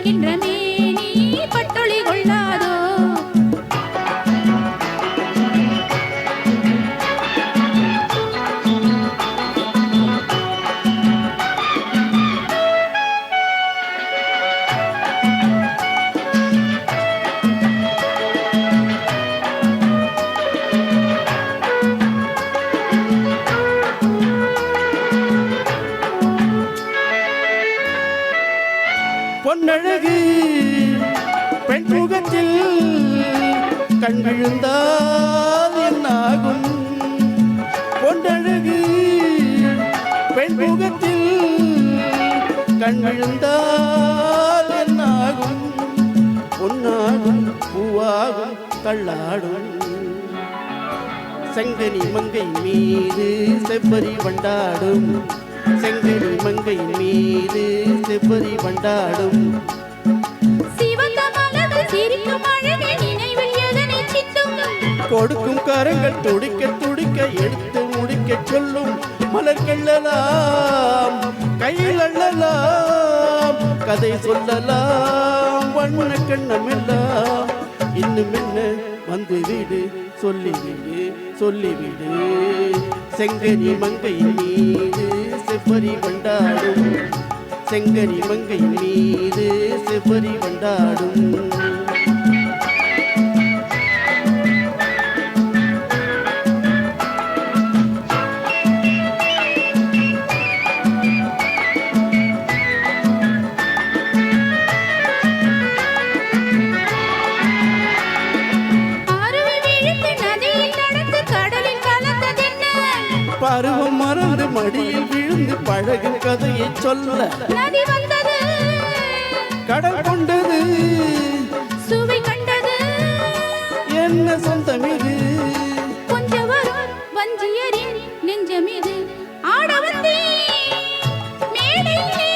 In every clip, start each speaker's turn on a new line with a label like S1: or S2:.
S1: அணைக்கின்ற மேனி பட்டொளி கொள்ளாதோ
S2: பொன்னழகு பெண் முகத்தில் கண் விழுந்தால் என்னாகும் பொன்னழகு பெண் முகத்தில் கண் விழுந்தால் என்னாகும் பொன்னாகும் பூவாகும் தள்ளாடும் செங்கனி மங்கை மீது செவ்வரி வண்டாடும் செங்கனி மங்கை மீது செவ்வரி வண்டாடும்
S1: சிவந்த மலது சிரிக்கும் அழகை நினைவில் எதனை சித்தும்
S2: கொடுக்கும் கரங்கள் துடிக்க துடிக்க எடுத்து முடிக்க சொல்லும் மலர்கள் எல்லாம் கையில் அள்ளலாம் கதை சொல்லலாம் வண்ண கண்ணமெல்லாம் இன்னும் என்ன வந்து வீடு சொல்லிவிடு சொல்லிவிடு செங்கனி மங்கை மீது செவ்வரி வண்டாடும் செங்கனி மங்கை மீது செவ்வரி வண்டாடும் பருவம் மறந்து மடியில் விழுந்து பழகும் கதையை சொல்ல
S1: நதி வந்தது
S2: கடல் கொண்டது
S1: சுவை கண்டது
S2: என்ன சொந்தம் இது
S1: கொஞ்சம் வரும் வஞ்சியரின் நெஞ்சம் இது ஆட வந்தே மேடையிலே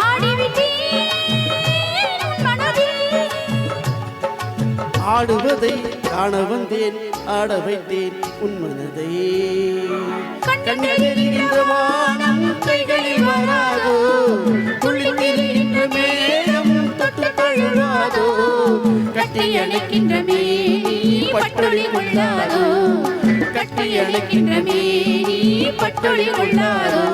S1: ஆடிவிட்டேன் மனதில்
S2: ஆடுவதை காண வந்தேன் ஆட வைத்தேன் உன் மனதை கண்ணெறிகின்ற வானம் கைகளில் வராதோ துள்ளித்திருக்கின்ற மேகம் தொட்டு தழுவாதோ
S1: கட்டி அணைக்கின்ற மேனி பட்டொளி கொள்ளாதோ கட்டி அணைக்கின்ற மேனி பட்டொளி கொள்ளாதோ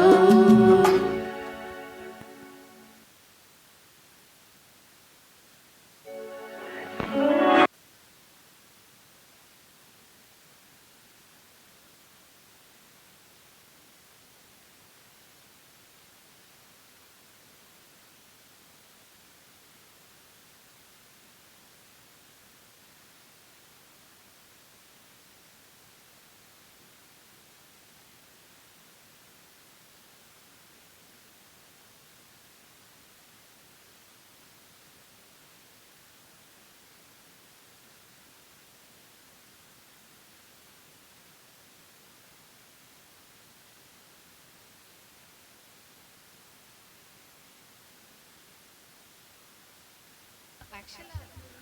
S3: Actually,